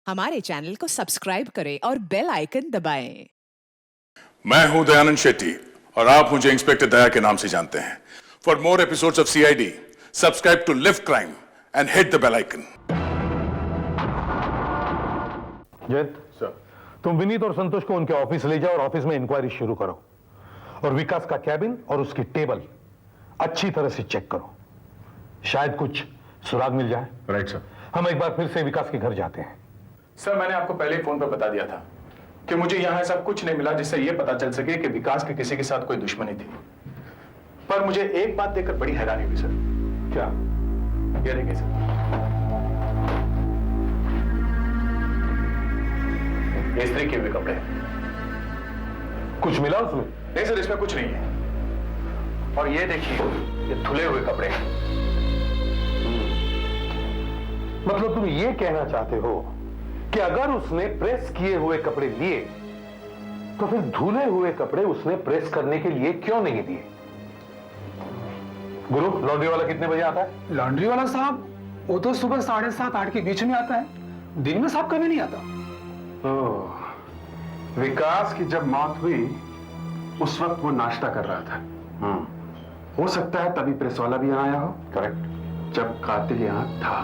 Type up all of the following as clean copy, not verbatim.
हमारे चैनल को सब्सक्राइब करें और बेल आइकन दबाएं। मैं हूं दयानंद शेट्टी और आप मुझे इंस्पेक्टर दया के नाम से जानते हैं। For more episodes of CID subscribe to live crime and hit the bell icon. Jayant sir, तुम विनीत और संतोष को उनके ऑफिस ले जाओ और ऑफिस में इंक्वायरी शुरू करो और विकास का कैबिन और उसकी टेबल अच्छी तरह से चेक करो, शायद कुछ सुराग मिल जाए। Right sir. हम एक बार फिर से विकास के घर जाते हैं। सर, मैंने आपको पहले ही फोन पर बता दिया था कि मुझे यहां ऐसा कुछ नहीं मिला जिससे यह पता चल सके कि विकास के किसी के साथ कोई दुश्मनी थी। पर मुझे एक बात देखकर बड़ी हैरानी हुई सर। क्या? ये देखिए सर, ये इस्त्री किए हुए कपड़े हैं। कुछ मिला उसमें? नहीं सर, इसमें कुछ नहीं है। और ये देखिए, ये धुले हुए कपड़े हैं। मतलब तुम ये कहना चाहते हो कि अगर उसने प्रेस किए हुए कपड़े लिए तो फिर धुले हुए कपड़े उसने प्रेस करने के लिए क्यों नहीं दिए? गुरु, लॉन्ड्री वाला कितने बजे आता है? लॉन्ड्री वाला साहब वो तो सुबह 7:30-8 के बीच में आता है, दिन में साहब कभी नहीं आता। विकास की जब मौत हुई उस वक्त वो नाश्ता कर रहा था। हो सकता है तभी प्रेस वाला भी यहाँ आया हो। करेक्ट, जब कातिल यहाँ था।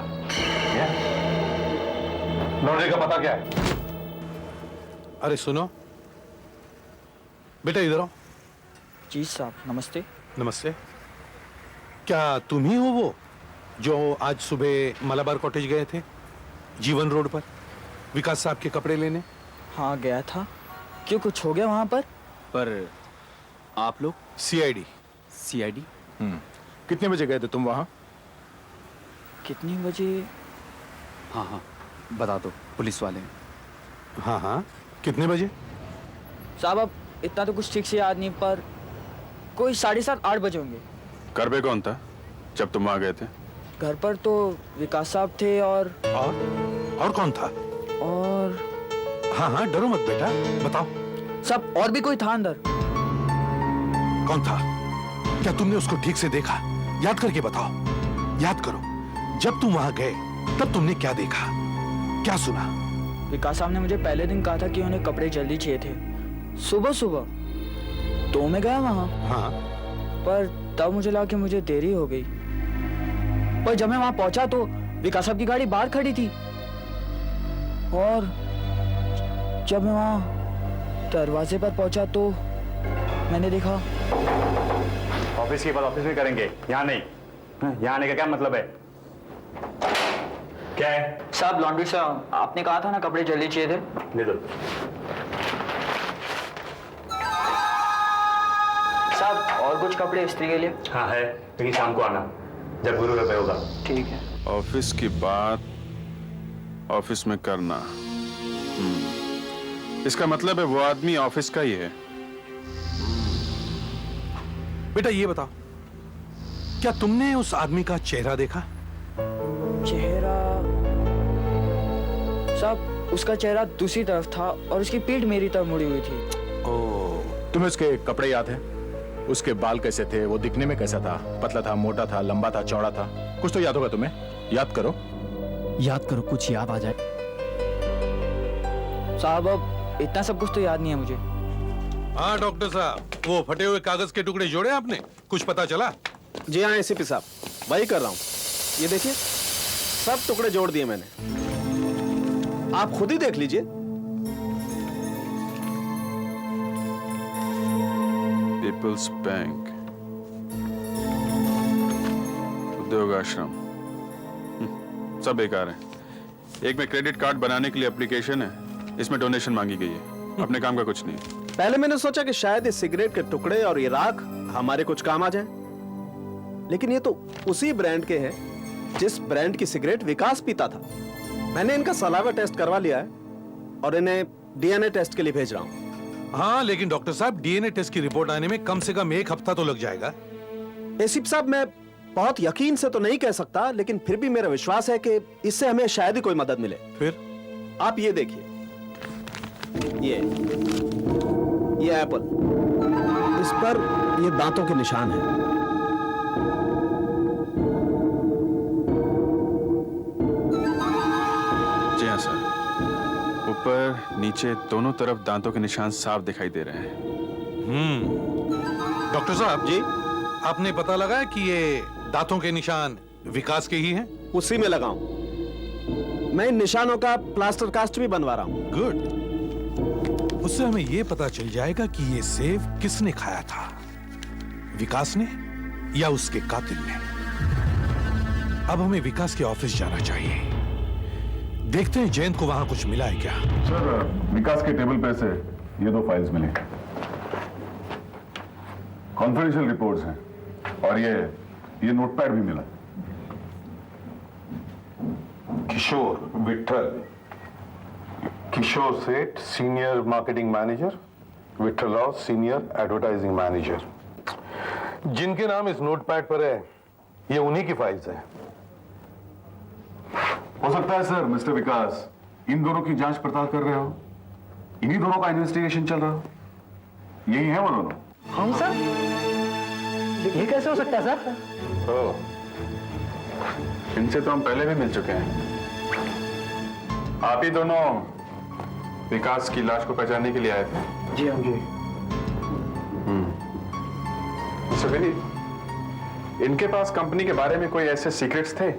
लॉन्ड्री का पता क्या है? अरे सुनो बेटा, इधर आओ। जी साहब, नमस्ते। नमस्ते। क्या तुम ही हो वो जो आज सुबह मलाबार कॉटेज गए थे, जीवन रोड पर, विकास साहब के कपड़े लेने? हाँ, गया था। क्यों, कुछ हो गया वहां पर आप लोग? सीआईडी। सीआईडी? कितने बजे गए थे तुम वहां? कितने बजे? हाँ, बता दो, पुलिस वाले हैं। हाँ, कितने बजे? साहब अब इतना तो कुछ ठीक से याद नहीं, पर कोई 7:30-8 बजे होंगे। घर पे कौन था जब तुम वहां गए थे? घर पर तो विकास साहब थे और कौन था? और हाँ, डरो मत बेटा, बताओ। सब और भी कोई था अंदर। कौन था? क्या तुमने उसको ठीक से देखा? याद करके बताओ। याद करो, जब तुम वहां गए तब तुमने क्या देखा, क्या सुना? विकास साहब ने मुझे पहले दिन कहा था कि उन्हें कपड़े जल्दी चाहिए थे, सुबह सुबह। तो मैं गया वहां। हाँ, पर तब मुझे लगा कि मुझे देरी हो गई। पर जब मैं वहां पहुंचा तो विकास साहब की गाड़ी बाहर खड़ी थी, और जब मैं वहां दरवाजे पर पहुंचा तो मैंने देखा। ऑफिस की बात ऑफिस में करेंगे, यहाँ नहीं। यहाँ आने का क्या मतलब है? क्या है? साहब, लॉन्ड्री से आपने कहा था ना कपड़े जल्दी चाहिए थे। ले दो। साहब, और कुछ कपड़े इस्त्री के लिए? हाँ है, लेकिन शाम को आना जब गुरु रुपए होगा। ठीक है। ऑफिस की बात ऑफिस में करना। इसका मतलब है वो आदमी ऑफिस का ही है। बेटा ये बताओ, क्या तुमने उस आदमी का चेहरा देखा? चेहरा? साहब, उसका चेहरा दूसरी तरफ था और उसकी पीठ मेरी तरफ मुड़ी हुई थी। तुम्हें उसके कपड़े याद है? उसके बाल कैसे थे? वो दिखने में कैसा था? पतला था, मोटा था, लंबा था, चौड़ा था? कुछ तो याद होगा तुम्हें। याद करो, कुछ याद आ जाए। साहब, अब इतना सब कुछ तो याद नहीं है मुझे। हाँ डॉक्टर साहब, वो फटे हुए कागज के टुकड़े जोड़े आपने? कुछ पता चला? जी हाँ एसीपी साहब, वही कर रहा हूँ। ये देखिए, सब टुकड़े जोड़ दिए मैंने, आप खुद ही देख लीजिए। पीपल्स बैंक, उद्योग आश्रम, सब बेकार है। एक में क्रेडिट कार्ड बनाने के लिए एप्लीकेशन है, इसमें डोनेशन मांगी गई है। अपने काम का कुछ नहीं। पहले मैंने सोचा कि शायद ये सिगरेट के टुकड़े और ये राख हमारे कुछ काम आ जाए, लेकिन ये तो उसी ब्रांड के हैं जिस ब्रांड की सिगरेट विकास पीता था। मैंने इनका सलावा टेस्ट करवा लिया है और इन्हें डीएनए टेस्ट के लिए भेज रहा हूं। हाँ, लेकिन डॉक्टर साहब, डीएनए टेस्ट की रिपोर्ट आने में कम से कम 1 हफ्ता तो लग जाएगा। एसीपी साहब, मैं बहुत यकीन से तो नहीं कह सकता, लेकिन फिर भी मेरा विश्वास है कि इससे हमें शायद ही कोई मदद मिले। फिर? आप ये देखिए, ये एप्पल, इस पर ये दांतों के निशान हैं। जी हाँ सर। ऊपर नीचे दोनों तरफ दांतों के निशान साफ दिखाई दे रहे हैं। डॉक्टर साहब जी आपने पता लगाया कि ये दांतों के निशान विकास के ही हैं? उसी में लगाऊं। मैं इन निशानों का प्लास्टर कास्ट भी बनवा रहा हूं। गुड। उससे हमें यह पता चल जाएगा कि ये सेब किसने खाया था, विकास ने या उसके कातिल ने। अब हमें विकास के ऑफिस जाना चाहिए। देखते हैं जयंत को वहां कुछ मिला है क्या। सर, विकास के टेबल पे से ये 2 फाइल्स मिली, कॉन्फिडेंशियल रिपोर्ट्स हैं, और ये नोटपैड भी मिला। किशोर Vithal, Kishore Seth senior marketing manager, Vithal Rao senior advertising manager. जिनके नाम इस नोटपैड पर है ये उन्हीं की फाइल्स हैं। हो सकता है सर मिस्टर विकास इन दोनों की जांच पड़ताल कर रहे हो, इन्हीं दोनों का इन्वेस्टिगेशन चल रहा हो। यही है वो दोनों। हम सर, ये कैसे हो सकता है सर? इनसे तो हम पहले भी मिल चुके हैं। आप ही दोनों विकास की लाश को पहचानने के लिए आए थे। जी हम जी। मिस्टर विनीत, इनके पास कंपनी के बारे में कोई ऐसे सीक्रेट्स थे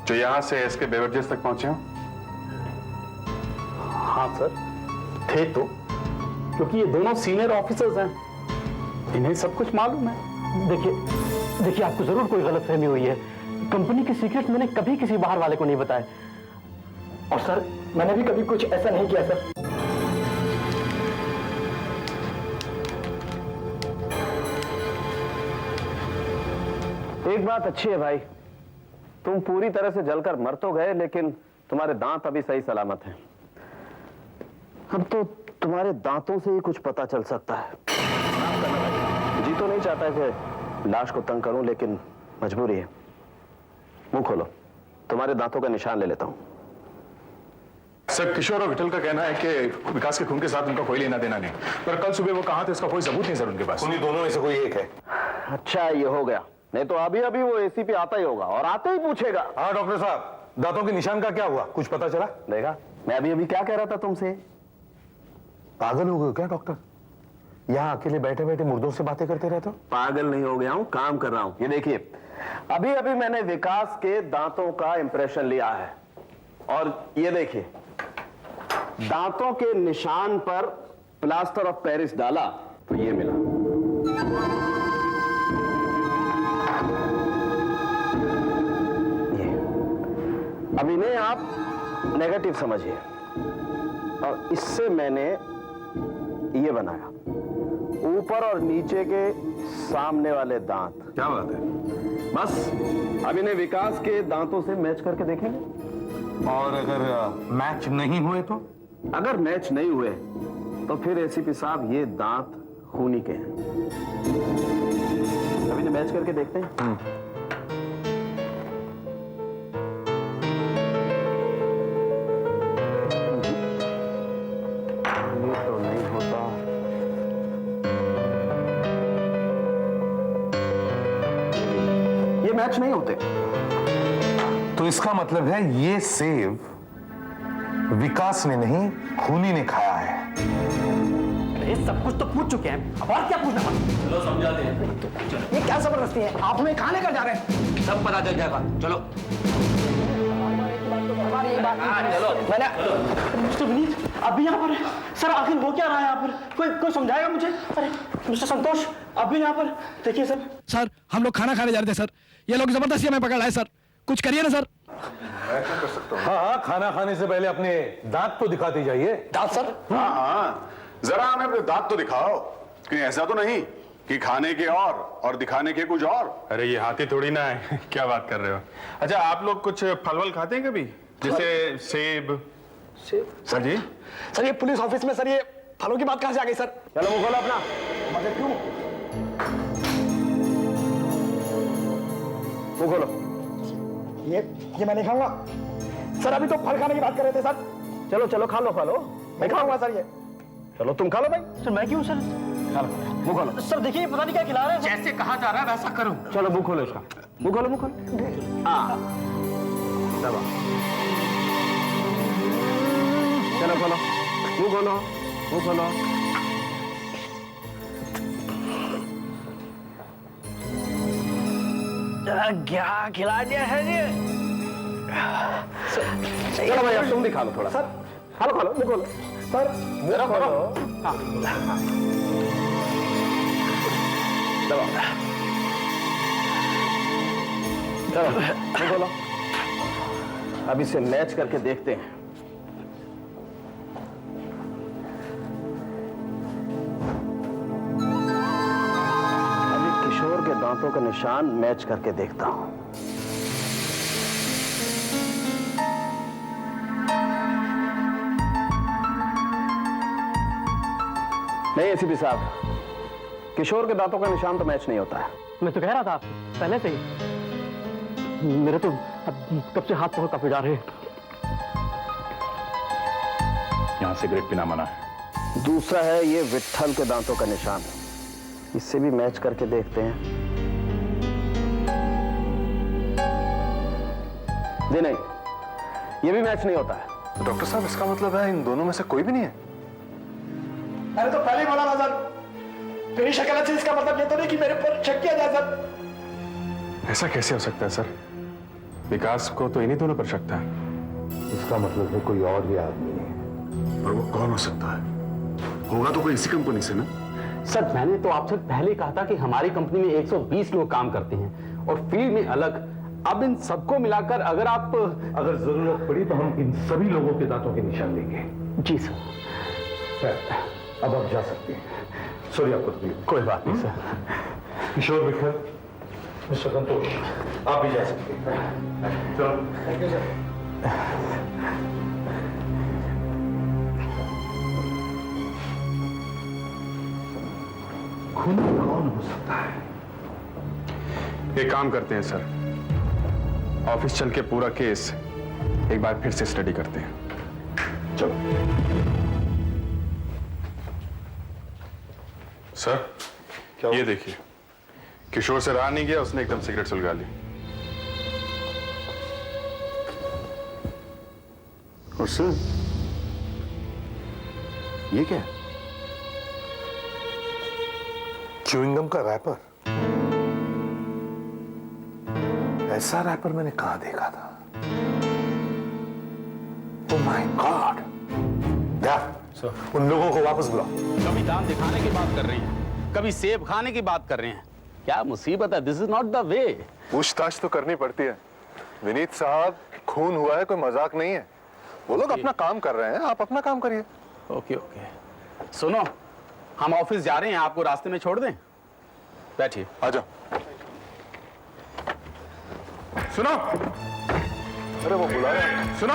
जो यहां से एसके बेवरेजेस तक पहुंचे हों? हाँ सर, थे तो, क्योंकि ये दोनों सीनियर ऑफिसर्स हैं, इन्हें सब कुछ मालूम है। देखिए आपको जरूर कोई गलतफहमी हुई है। कंपनी की सीक्रेट मैंने कभी किसी बाहर वाले को नहीं बताया, और सर मैंने भी कभी कुछ ऐसा नहीं किया सर। एक बात अच्छी है भाई, तुम पूरी तरह से जलकर मर तो गए, लेकिन तुम्हारे दांत अभी सही सलामत हैं। अब तो तुम्हारे दांतों से ही कुछ पता चल सकता है। जी तो नहीं चाहता कि लाश को तंग करूं, लेकिन मजबूरी है। मुंह खोलो, तुम्हारे दांतों का निशान ले लेता हूं। सर, किशोर और विठल का कहना है कि विकास के खून के साथ उनका कोई लेना देना नहीं, पर कल सुबह वो कहां थे इसका कोई सबूत नहीं सर उनके पास। उन्हीं दोनों में से कोई एक है। अच्छा, ये हो गया, नहीं तो अभी अभी वो एसीपी आता ही होगा और आते ही पूछेगा। हाँ डॉक्टर साहब, दांतों के निशान का क्या हुआ, कुछ पता चला? देखा, मैं अभी अभी क्या कह रहा था तुमसे। पागल हो गए क्या डॉक्टर? यहाँ अकेले बैठे बैठे मुर्दों से बातें करते रहते हो? पागल नहीं हो गया हूं, काम कर रहा हूं। ये देखिए, अभी अभी मैंने विकास के दांतों का इंप्रेशन लिया है, और ये देखिए, दांतों के निशान पर प्लास्टर ऑफ पेरिस डाला तो ये मिला। ये अब इन्हें आप नेगेटिव समझिए, और इससे मैंने ये बनाया, ऊपर और नीचे के सामने वाले दांत। क्या बात है? बस अब इन्हें विकास के दांतों से मैच करके देखेंगे। और अगर मैच नहीं हुए तो? अगर मैच नहीं हुए तो फिर एसीपी साहब ये दांत खूनी के हैं। अभी तो मैच करके देखते हैं। ये तो नहीं होता। ये मैच नहीं होते। तो इसका मतलब है ये सेब विकास ने नहीं, खूनी ने खाया है। ये सब कुछ तो पूछ चुके हैं, अब और क्या पूछना पड़ा? चलो समझाते हैं। ये क्या जबरदस्ती है, आप हमें कहाँ लेकर जा रहे हैं? सब पता चल जाएगा, चलो। हमारी ये बात नहीं, चलो। मैंने मिस्टर विनीत अभी यहाँ पर है सर, आखिर वो क्या रहा है यहाँ पर? कोई समझाएगा मुझे? अरे मिस्टर संतोष, अभी यहाँ पर देखिए सर। सर, हम लोग खाना खाने जा रहे थे सर, ये लोग जबरदस्ती हमें पकड़ लाए सर, कुछ करिए ना सर। मैं क्या कर सकता हूँ? हाँ, खाना खाने से पहले अपने दांत तो दिखाते जाइए। दांत सर? हाँ, जरा हमें अपने दांत तो दिखाओ। कहीं ऐसा तो नहीं कि खाने के और दिखाने के कुछ और? अरे ये हाथी थोड़ी ना है। क्या बात कर रहे हो? अच्छा, आप लोग कुछ फल वल खाते हैं कभी, जैसे सेब? सर जी, सर ये पुलिस ऑफिस में सर ये फलों की बात कहाँ से आ गई सर? चलो मुंह खोलो अपना। मगर क्यों? मुंह खोलो। ये मैं नहीं खाऊंगा सर, अभी तो फल खाने की बात कर रहे थे सर। चलो चलो, खा लो खा लो। मैं खाऊंगा सर ये। चलो तुम खा लो भाई। सर मैं क्यों सर? खा लो, मुंह खोलो। सर देखिए पता नहीं क्या खिला रहे हैं। जैसे कहा जा रहा है वैसा करूं। चलो मुंह खोलो इसका, मुंह खोलो, मुंह खोलो। हाँ, चलो खोलो। मुंह खोलो, मुंह खोलो। क्या खिला दिया है ये? चलो भाई, अब तुम भी खा लो थोड़ा। सर खा लो, मुंह खोलो। सर मुंह खोलो। हाँ। चलो मुंह खोलो। अब इसे मैच करके देखते हैं। अभी किशोर के दांतों का निशान मैच करके देखता हूं। नहीं एसीपी साहब, किशोर के दांतों का निशान तो मैच नहीं होता है। मैं तो कह रहा था आपसे पहले से ही। मेरे तो कब से हाथ बहुत कांपे जा रहे हैं। यहां सिगरेट पीना मना है। दूसरा है ये विट्ठल के दांतों का निशान, इससे भी मैच करके देखते हैं। जी नहीं, ये भी मैच नहीं होता है। डॉक्टर साहब, इसका मतलब है इन दोनों में से कोई भी नहीं है? मैंने तो पहले ही बोला था सर, तेरी शक्ल से इसका मतलब ये तो नहीं कि मेरे पर शक किया जाए सर। ऐसा कैसे हो सकता है सर? विकास को तो इन्हीं दोनों पर शक था। इसका मतलब है कोई और ही आदमी है। पर वो कौन हो सकता है? होगा तो कोई इसी कंपनी से ना? सर मैंने तो आपसे पहले कहा था कि हमारी कंपनी में 120 लोग काम करते हैं और फील्ड में अलग। अब इन सबको मिलाकर अगर जरूरत पड़ी तो हम इन सभी लोगों के दांतों के निशान लेंगे। जी सर। अब आप जा सकते हैं। सॉरी आपको तकलीफ। कोई बात नहीं सर। किशोर, विठल, मिस्टर संतोष, आप भी जा सकते हैं। चलो। Thank you sir. खून कौन हो सकता है? एक काम करते हैं सर, ऑफिस चल के पूरा केस एक बार फिर से स्टडी करते हैं। चलो। सर ये देखिए, किशोर से रहा नहीं गया, उसने एकदम सिगरेट सुलगा ली। और सर ये क्या है? च्युइंगम का रैपर। ऐसा रैपर मैंने कहां देखा था? Oh my God! उन लोगों को वापस बुलाओ। कभी दांत दिखाने की बात कर रही हैं, कभी सेब खाने की बात कर रहे हैं। क्या मुसीबत है? This is not the way. पूछताछ तो करनी पड़ती है विनीत साहब, खून हुआ है, कोई मजाक नहीं है। वो लोग अपना काम कर रहे हैं, आप अपना काम करिए। Okay okay. सुनो, हम ऑफिस जा रहे हैं, आपको रास्ते में छोड़ दें? बैठिए। आ जाओ। सुनो, अरे वो बुला रहे हैं। सुनो,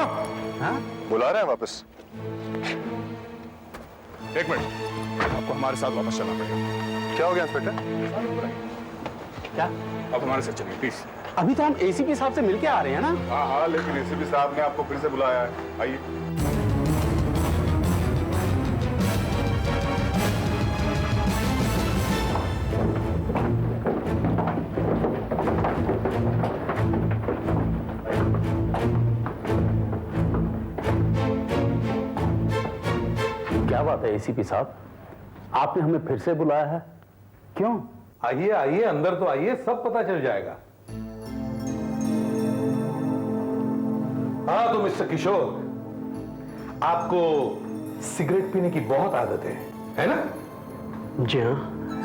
हाँ? बुला रहे हैं वापस। एक मिनट, आपको हमारे साथ वापस चलना पड़ेगा। क्या हो गया इंस्पेक्टर? क्या? आप हमारे साथ चलिए प्लीज। अभी तो हम एसीपी साहब से मिलके आ रहे हैं ना। हाँ, लेकिन एसीपी साहब ने आपको फिर से बुलाया है, आइए। क्या बात है एसीपी साहब, आपने हमें फिर से बुलाया है? क्यों? आइए आइए, अंदर तो आइए, सब पता चल जाएगा। हाँ तो मिस्टर किशोर, आपको सिगरेट पीने की बहुत आदत है ना? जी हाँ,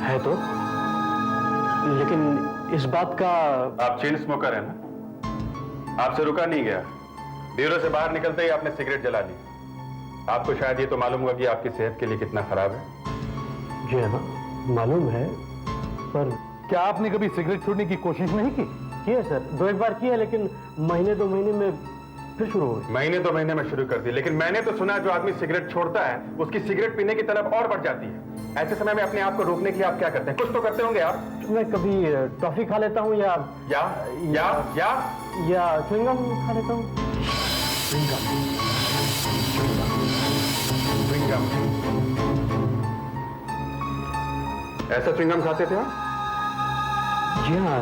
है तो। लेकिन इस बात का आप चेन स्मोकर है ना? आपसे रुका नहीं गया, ब्यूरो से बाहर निकलते ही आपने सिगरेट जला ली। आपको शायद ये तो मालूम होगा कि आपकी सेहत के लिए कितना खराब है। जी हाँ, मालूम है, पर क्या आपने कभी सिगरेट छोड़ने की कोशिश नहीं की? किया सर, 2-1 बार किया, लेकिन महीने 2 महीने में फिर शुरू हो गई। महीने 2 महीने में शुरू कर दी, लेकिन मैंने तो सुना जो आदमी सिगरेट छोड़ता है उसकी सिगरेट पीने की तलब और बढ़ जाती है। ऐसे समय में अपने आप को रोकने के लिए आप क्या करते हैं? कुछ तो करते होंगे आप। मैं कभी टॉफी खा लेता हूँ या च्युइंगम खा लेता हूँ। ऐसा च्युइंगम खाते थे आप? जी हाँ,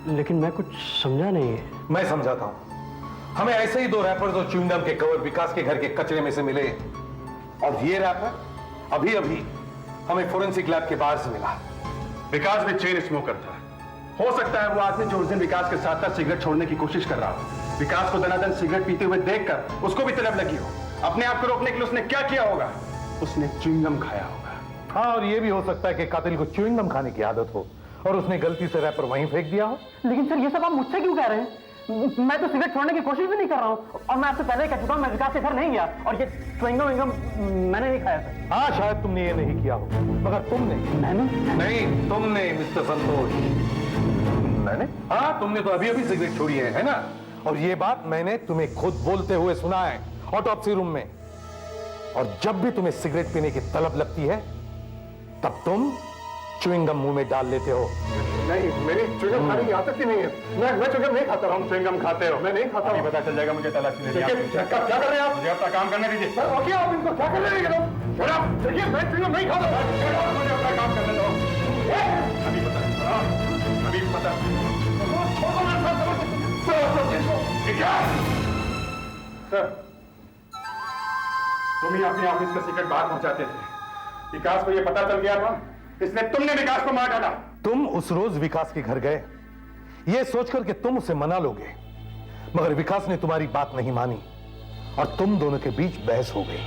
लेकिन मैं कुछ समझा नहीं है। मैं समझाता हूं। हमें ऐसे ही 2 रैपर्स और च्युइंगम के कवर विकास के घर के कचरे में से मिले। और ये रैपर अभी अभी हमें फोरेंसिक लैब के बाहर से मिला। विकास भी चेन स्मोकर था। हो सकता है वो आदमी जो उस दिन विकास के साथ साथ सिगरेट छोड़ने की कोशिश कर रहा हो, विकास को दनादन सिगरेट पीते हुए देखकर उसको भी तलब लगी हो। अपने आप को रोकने के लिए उसने क्या किया होगा? उसने च्युइंगम खाया होगा। हाँ, और ये भी हो सकता है कि कातिल को च्युइंगम खाने की आदत हो और उसने गलती से रैपर वहीं फेंक दिया हो। लेकिन सर ये सब आप मुझसे क्यों कह रहे हैं? मैं तो सिगरेट छोड़ने की कोशिश भी नहीं कर रहा हूँ, और मैं आपसे पहले कह चुका हूँ मैं विकास के घर नहीं गया, और ये च्युइंगम विंगम मैंने नहीं खाया सर। हाँ, शायद तुमने ये नहीं किया हो, मगर तुमने। मैंने नहीं, तुमने मिस्टर संतोष। मैंने? हाँ, तुमने तो अभी अभी सिगरेट छोड़ी है ना? और ये बात मैंने तुम्हें खुद बोलते हुए सुना है ऑटोप्सी रूम में। और जब भी तुम्हें सिगरेट पीने की तलब लगती है तब तुम च्युइंगम मुंह में डाल लेते हो। नहीं, मेरी च्युइंगम खाने की आदत ही नहीं है। मैं च्युइंगम नहीं खाता। हम च्युइंगम खाते हो? मैं नहीं खाता। अभी पता चल जाएगा मुझे तलाशी लेनी है। क्या कर रहे हैं आप? मुझे अपना काम करने दीजिए। सर रोकिए, आप इनको क्या कर रहे हैं? देखिए, मैं च्युइंगम नहीं खाता। मुझे अपना काम करने दो। अभी पता अभी पता सर, तुम ही अपने ऑफिस का सीक्रेट बाहर पहुंचाते थे। विकास को यह पता चल गया था, इसलिए तुमने विकास को मार डाला। तुम उस रोज विकास के घर गए ये सोचकर कि तुम उसे मना लोगे, मगर विकास ने तुम्हारी बात नहीं मानी और तुम दोनों के बीच बहस हो गई।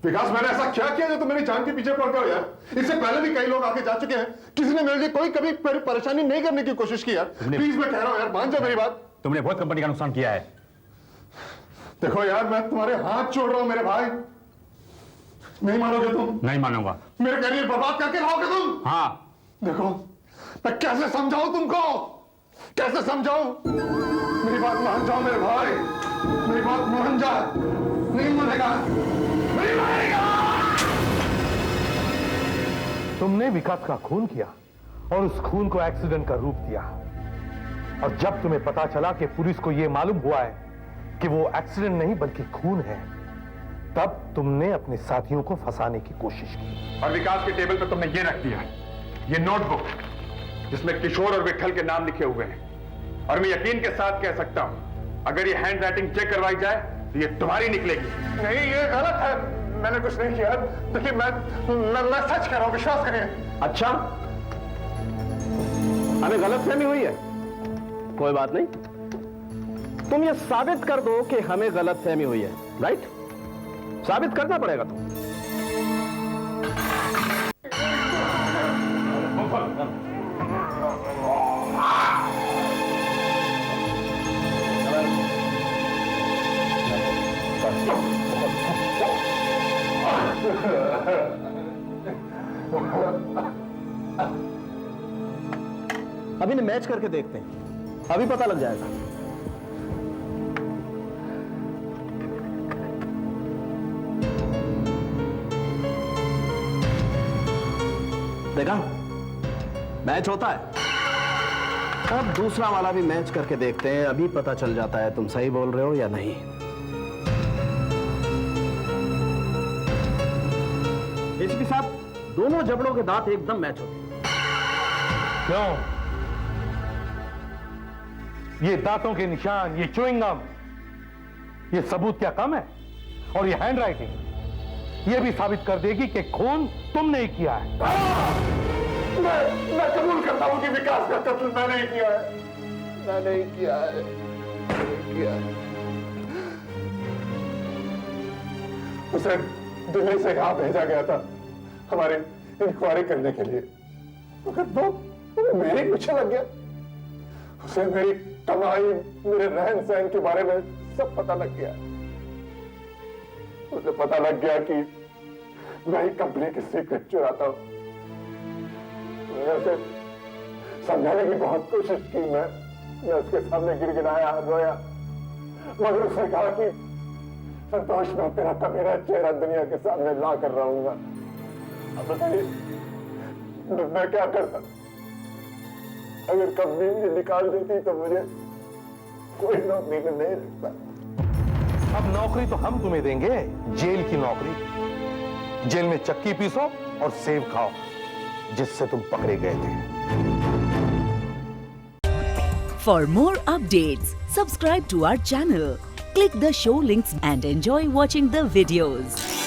विकास, मैंने ऐसा क्या किया जो तुम मेरी जान के पीछे पड़ गए हो यार? इससे पहले भी कई लोग आके जा चुके हैं, किसी ने मेरे लिए कोई कभी परेशानी नहीं करने की कोशिश की यार। प्लीज मैं कह रहा हूं यार, मान जाओ मेरी बात। तुमने बहुत कंपनी का नुकसान किया है। देखो यार, मैं तुम्हारे हाथ छोड़ रहा हूं मेरे भाई। नहीं मानोगे तुम? नहीं मानूंगा। मेरे करियर बर्बाद करके रहोगे तुम? हाँ। देखो, मैं कैसे समझाऊं तुमको? कैसे समझाऊं? मेरी बात मान जाओ मेरे भाई, मेरी बात मान जा। नहीं मानेगा, नहीं मानेगा। तुमने विकास का खून किया और उस खून को एक्सीडेंट का रूप दिया, और जब तुम्हें पता चला कि पुलिस को यह मालूम हुआ है कि वो एक्सीडेंट नहीं बल्कि खून है, तब तुमने अपने साथियों को फंसाने की कोशिश की। और विकास के टेबल पर तुमने ये रख दिया, ये नोटबुक जिसमें किशोर और विठल के नाम लिखे हुए हैं। और मैं यकीन के साथ कह सकता हूं, अगर ये हैंड राइटिंग चेक करवाई जाए तो ये तुम्हारी निकलेगी। नहीं, ये गलत है, मैंने कुछ नहीं किया। देखिए, मैं सच कह रहा हूं, विश्वास करिए। अच्छा, हमें गलतफहमी हुई है, कोई बात नहीं। तुम ये साबित कर दो कि हमें गलतफहमी हुई है, राइट? साबित करना पड़ेगा तुम। अभी ने मैच करके देखते हैं, अभी पता लग जाएगा। देखा, मैच होता है। अब दूसरा वाला भी मैच करके देखते हैं, अभी पता चल जाता है तुम सही बोल रहे हो या नहीं। एसपी साहब, दोनों जबड़ों के दांत एकदम मैच होते हैं। क्यों? ये दांतों के निशान, ये च्युइंगम, ये सबूत क्या कम है? और ये हैंड राइटिंग ये भी साबित कर देगी कि खून तुमने ही किया है। मैं कबूल करता हूं कि विकास का कत्ल मैंने ही किया है। मैंने ही किया है, किया है। उसे दिल्ली से यहां भेजा गया था हमारे इंक्वायरी करने के लिए, मगर वो मेरे पीछे लग गया। उसे मेरी कमाई, मेरे रहन सहन के बारे में सब पता लग गया। उसे पता लग गया कि मैं ही कंपनी की सीक्रेट चुराता हूं। मैंने उसे समझाने की बहुत कोशिश की, मैं उसके सामने गिड़गिड़ाया, रोया, मगर उसने कहा कि संतोष, मैं तेरा मेरा चेहरा दुनिया के सामने ला कर रहूंगा। अब बताइए मैं क्या करता? अगर कंपनी मुझे निकाल देती तो मुझे कोई नौकरी में नहीं रखता। अब नौकरी तो हम तुम्हें देंगे, जेल की नौकरी। जेल में चक्की पीसो और सेब खाओ, जिससे तुम पकड़े गए थे। For more updates, subscribe to our channel, Click the show links and enjoy watching the videos.